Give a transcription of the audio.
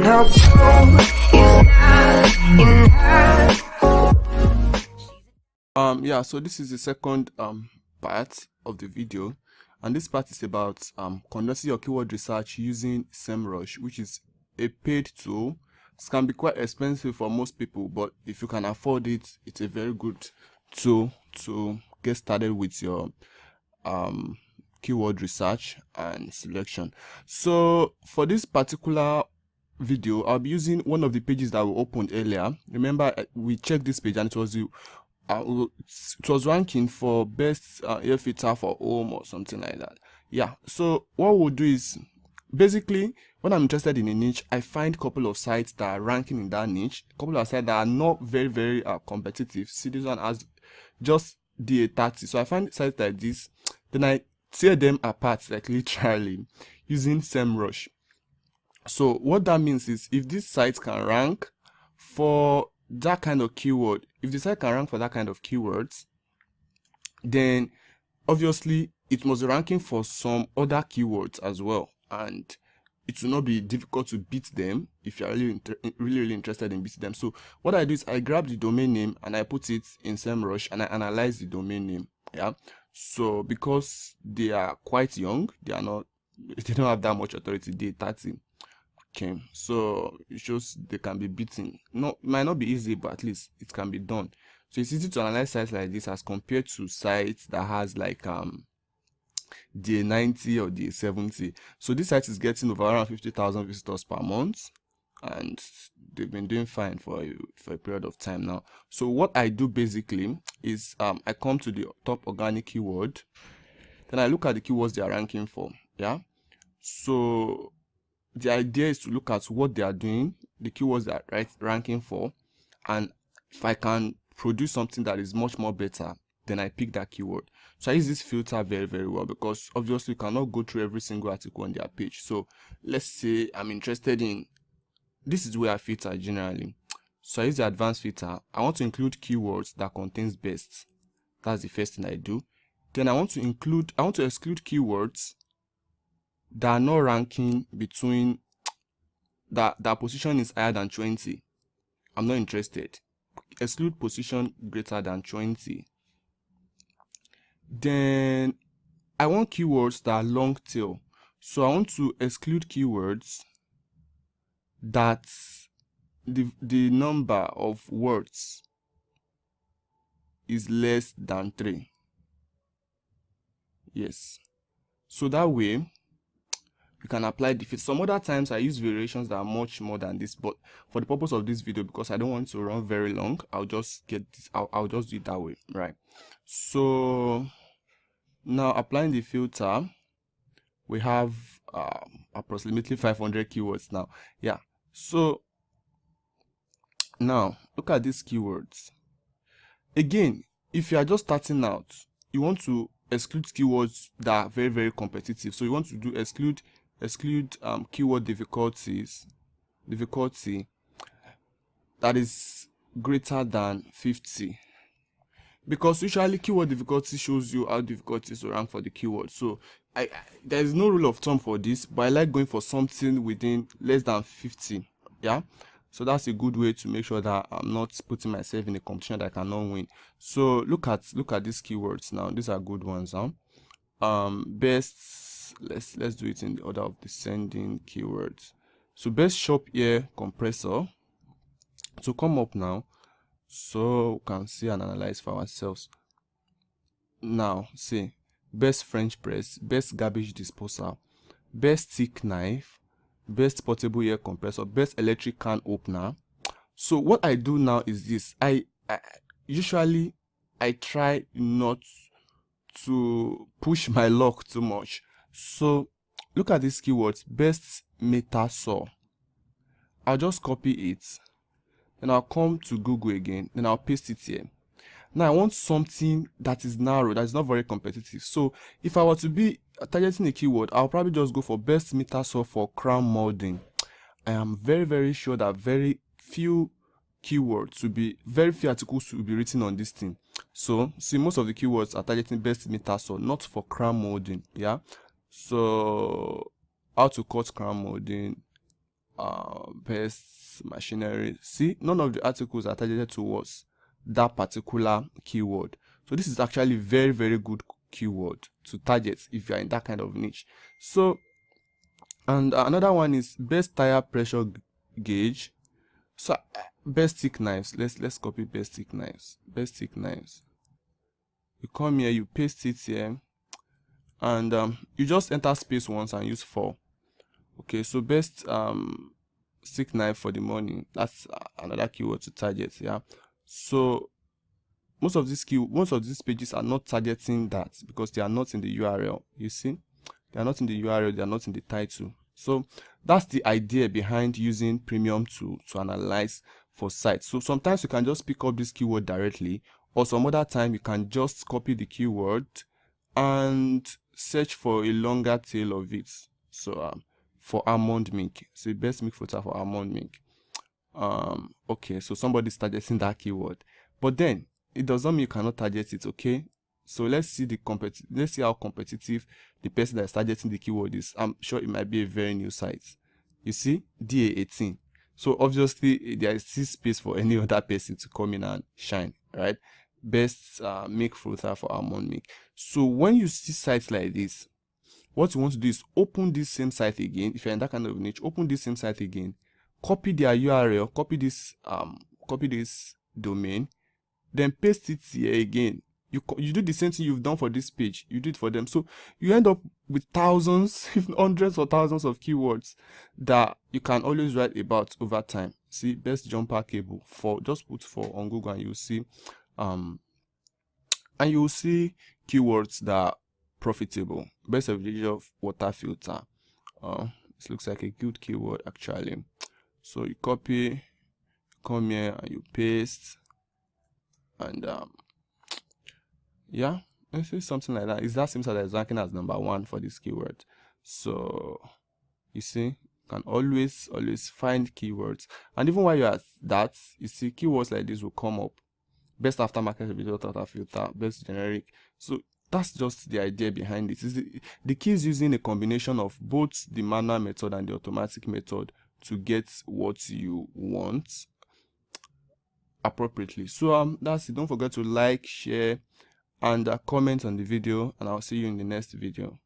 how cold is not enough. Yeah, so this is the second part of the video, and this part is about conducting your keyword research using Semrush, which is a paid tool. It can be quite expensive for most people, but if you can afford it, it's a very good tool to get started with your keyword research and selection. So for this particular video, I'll be using one of the pages that we opened earlier. Remember, we checked this page and it was ranking for best air filter for home or something like that. Yeah, so what we'll do is, basically, when I'm interested in a niche, I find a couple of sites that are ranking in that niche, a couple of sites that are not very competitive. See, this one has just DA30. So I find sites like this, then I tear them apart, like literally, using Semrush. So what that means is, if this site can rank for that kind of keyword, if the site can rank for that kind of keywords, then obviously it must be ranking for some other keywords as well, and it will not be difficult to beat them if you're really interested in beating them. So what I do is I grab the domain name and I put it in Semrush and I analyze the domain name. Yeah, so because they are quite young, they don't have that much authority. They 30. Okay, so it shows they can be beaten. No, it might not be easy, but at least it can be done. So it's easy to analyze sites like this as compared to sites that has like the 90 or the 70. So this site is getting over around 50,000 visitors per month, and they've been doing fine for a period of time now. So what I do basically is I come to the top organic keyword, then I look at the keywords they are ranking for. Yeah, so the idea is to look at what they are doing, the keywords they are ranking for, and if I can produce something that is much more better, then I pick that keyword. So I use this filter very well, because obviously you cannot go through every single article on their page. So let's say I'm interested in, this is where I filter generally. So I use the advanced filter. I want to include keywords that contains best. That's the first thing I do. Then I want to exclude keywords that are not ranking between that position is higher than 20. I'm not interested. Exclude position greater than 20. Then I want keywords that are long tail. So I want to exclude keywords that the number of words is less than 3. Yes. So that way you can apply the fit. Some other times I use variations that are much more than this, but for the purpose of this video, because I don't want to run very long, I'll just get this. I'll just do it that way, right? So now applying the filter, we have approximately 500 keywords now. Yeah, so now look at these keywords. Again, if you are just starting out, you want to exclude keywords that are very competitive. So you want to do exclude keyword difficulty that is greater than 50, because usually keyword difficulty shows you how difficult it is to rank for the keyword. So there is no rule of thumb for this, but I like going for something within less than 50. Yeah, so that's a good way to make sure that I'm not putting myself in a competition that I cannot win. So look at these keywords now. These are good ones. Best, let's do it in the order of descending keywords. So best shop ear compressor to come up now, so we can see and analyze for ourselves. Now see, best French press, best garbage disposal, best stick knife, best portable air compressor, best electric can opener. So what I do now is this. I usually try not to push my luck too much. So look at these keywords. Best meter saw. I'll just copy it, then I'll come to Google again, then I'll paste it here. Now I want something that is narrow, that is not very competitive. So if I were to be targeting a keyword, I'll probably just go for best meter saw for crown molding. I am very sure that very few articles will be written on this thing. So see, most of the keywords are targeting best meter saw, not for crown molding. Yeah, so how to cut crown molding, best machinery. See, none of the articles are targeted towards that particular keyword. So this is actually very, very good keyword to target if you are in that kind of niche. So, and another one is best tire pressure gauge. So best stick knives. Let's copy best stick knives. Best stick knives. You come here, you paste it here, and you just enter space once and use 4. Okay, so best stick knife for the morning. That's another keyword to target. Yeah, so most of these pages are not targeting that because they are not in the URL. You see, they are not in the URL, they are not in the title. So that's the idea behind using Premium to analyze for sites. So sometimes you can just pick up this keyword directly, or some other time you can just copy the keyword and search for a longer tail of it. So for almond milk, so best milk filter for almond milk. Okay, so somebody's targeting that keyword, but then it doesn't mean you cannot target it. Okay, so let's see how competitive the person that is targeting the keyword is. I'm sure it might be a very new site. You see, DA18. So obviously there is still space for any other person to come in and shine, right? Best milk filter for almond milk. So when you see sites like this, what you want to do is open this same site again. If you're in that kind of niche, open this same site again, copy their URL, copy this domain, then paste it here again. You do the same thing you've done for this page, you do it for them. So you end up with thousands, if hundreds or thousands of keywords that you can always write about over time. See, best jumper cable, just put 4 on Google, and you'll see keywords that are profitable. Best availability of water filter. This looks like a good keyword actually. So you copy, come here and you paste, and yeah, it's something like that. It's that simple that is ranking as number 1 for this keyword. So you see, you can always find keywords, and even while you're at that, you see keywords like this will come up. Best aftermarket water filter, best generic. So that's just the idea behind it. The key is using a combination of both the manual method and the automatic method to get what you want appropriately. So that's it. Don't forget to like, share, and comment on the video, and I'll see you in the next video.